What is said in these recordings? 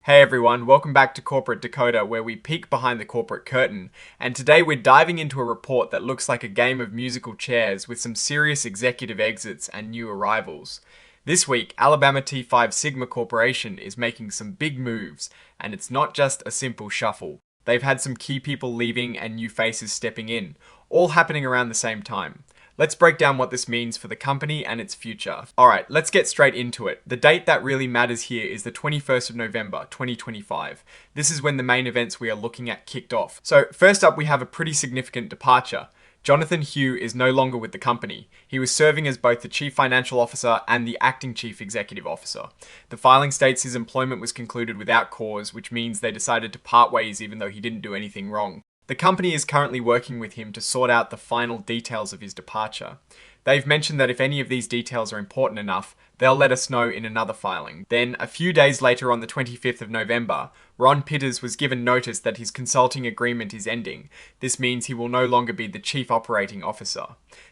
Hey everyone, welcome back to Corporate Dakota, where we peek behind the corporate curtain, and today we're diving into a report that looks like a game of musical chairs with some serious executive exits and new arrivals. This week, Alabama T5 Sigma Corporation is making some big moves, and it's not just a simple shuffle. They've had some key people leaving and new faces stepping in, all happening around the same time. Let's break down what this means for the company and its future. Alright, let's get straight into it. The date that really matters here is the 21st of November, 2025. This is when the main events we are looking at kicked off. So first up, we have a pretty significant departure. Jonathan Hugh is no longer with the company. He was serving as both the Chief Financial Officer and the Acting Chief Executive Officer. The filing states his employment was concluded without cause, which means they decided to part ways even though he didn't do anything wrong. The company is currently working with him to sort out the final details of his departure. They've mentioned that if any of these details are important enough, they'll let us know in another filing. Then, a few days later on the 25th of November, Ron Pitters was given notice that his consulting agreement is ending. This means he will no longer be the Chief Operating Officer.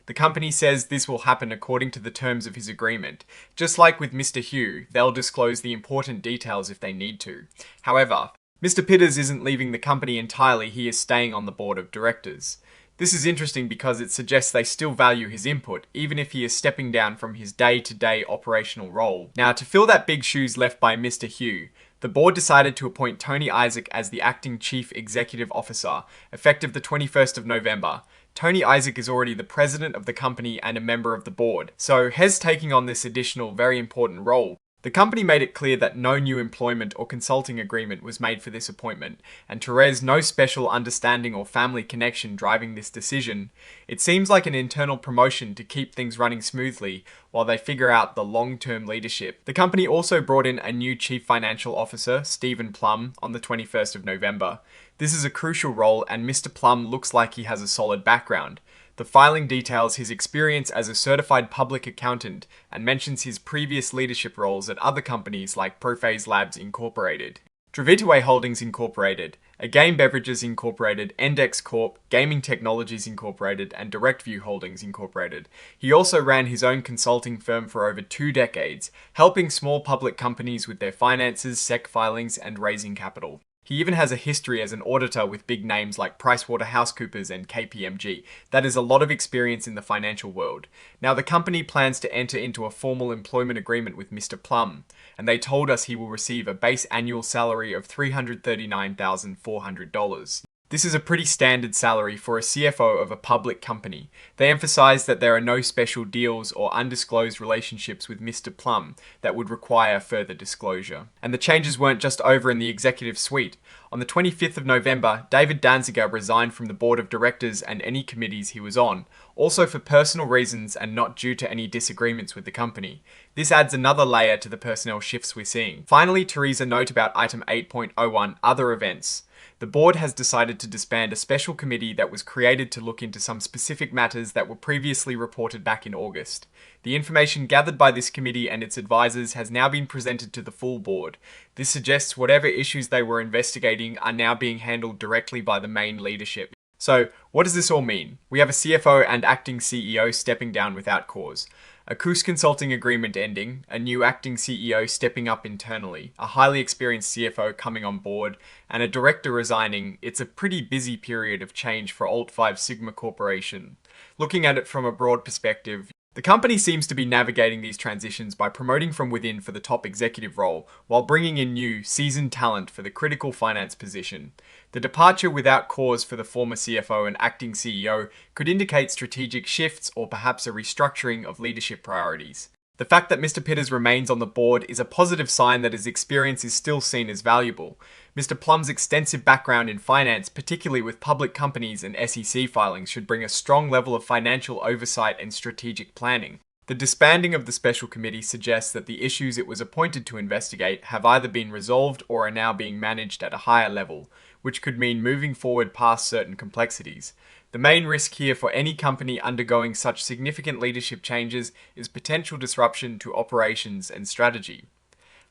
The company says this will happen according to the terms of his agreement. Just like with Mr. Hugh, they'll disclose the important details if they need to. However, Mr. Pitters isn't leaving the company entirely, he is staying on the board of directors. This is interesting because it suggests they still value his input, even if he is stepping down from his day-to-day operational role. Now, to fill that big shoes left by Mr. Hugh, the board decided to appoint Tony Isaac as the acting chief executive officer, effective the 21st of November. Tony Isaac is already the president of the company and a member of the board, so Hez taking on this additional very important role. The company made it clear that no new employment or consulting agreement was made for this appointment, and Therese no special understanding or family connection driving this decision. It seems like an internal promotion to keep things running smoothly while they figure out the long-term leadership. The company also brought in a new Chief Financial Officer, Stephen Plum, on the 21st of November. This is a crucial role, and Mr. Plum looks like he has a solid background. The filing details his experience as a certified public accountant and mentions his previous leadership roles at other companies like Prophase Labs Incorporated, Dravitaway Holdings Incorporated, Again Beverages Incorporated, Endex Corp, Gaming Technologies Incorporated, and DirectView Holdings Incorporated. He also ran his own consulting firm for over 2 decades, helping small public companies with their finances, SEC filings, and raising capital. He even has a history as an auditor with big names like PricewaterhouseCoopers and KPMG. That is a lot of experience in the financial world. Now, the company plans to enter into a formal employment agreement with Mr. Plum, and they told us he will receive a base annual salary of $339,400. This is a pretty standard salary for a CFO of a public company. They emphasize that there are no special deals or undisclosed relationships with Mr. Plum that would require further disclosure. And the changes weren't just over in the executive suite. On the 25th of November, David Danziger resigned from the board of directors and any committees he was on, also for personal reasons and not due to any disagreements with the company. This adds another layer to the personnel shifts we're seeing. Finally, Teresa, note about item 8.01, other events. The board has decided to disband a special committee that was created to look into some specific matters that were previously reported back in August. The information gathered by this committee and its advisors has now been presented to the full board. This suggests whatever issues they were investigating are now being handled directly by the main leadership. So, what does this all mean? We have a CFO and acting CEO stepping down without cause, a Coos Consulting agreement ending, a new acting CEO stepping up internally, a highly experienced CFO coming on board, and a director resigning. It's a pretty busy period of change for ALT5 Sigma Corporation. Looking at it from a broad perspective, the company seems to be navigating these transitions by promoting from within for the top executive role, while bringing in new, seasoned talent for the critical finance position. The departure without cause for the former CFO and acting CEO could indicate strategic shifts or perhaps a restructuring of leadership priorities. The fact that Mr. Pitters remains on the board is a positive sign that his experience is still seen as valuable. Mr. Plum's extensive background in finance, particularly with public companies and SEC filings, should bring a strong level of financial oversight and strategic planning. The disbanding of the special committee suggests that the issues it was appointed to investigate have either been resolved or are now being managed at a higher level, which could mean moving forward past certain complexities. The main risk here for any company undergoing such significant leadership changes is potential disruption to operations and strategy.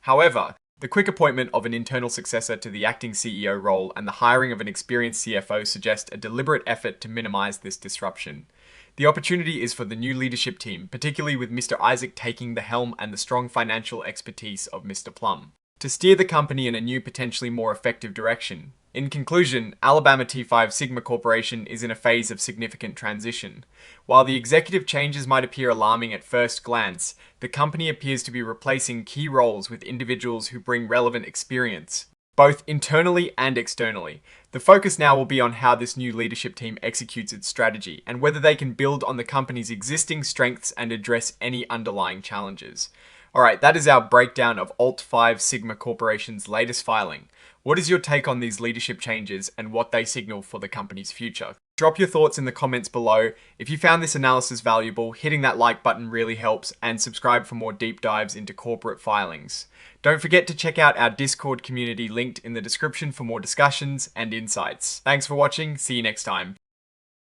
However, the quick appointment of an internal successor to the acting CEO role and the hiring of an experienced CFO suggest a deliberate effort to minimize this disruption. The opportunity is for the new leadership team, particularly with Mr. Isaac taking the helm and the strong financial expertise of Mr. Plum. to steer the company in a new, potentially more effective direction. In conclusion, Alabama T5 Sigma Corporation is in a phase of significant transition. While the executive changes might appear alarming at first glance, the company appears to be replacing key roles with individuals who bring relevant experience, both internally and externally. The focus now will be on how this new leadership team executes its strategy and whether they can build on the company's existing strengths and address any underlying challenges. Alright, that is our breakdown of ALT5 Sigma Corporation's latest filing. What is your take on these leadership changes and what they signal for the company's future? Drop your thoughts in the comments below. If you found this analysis valuable, hitting that like button really helps, and subscribe for more deep dives into corporate filings. Don't forget to check out our Discord community linked in the description for more discussions and insights. Thanks for watching, see you next time.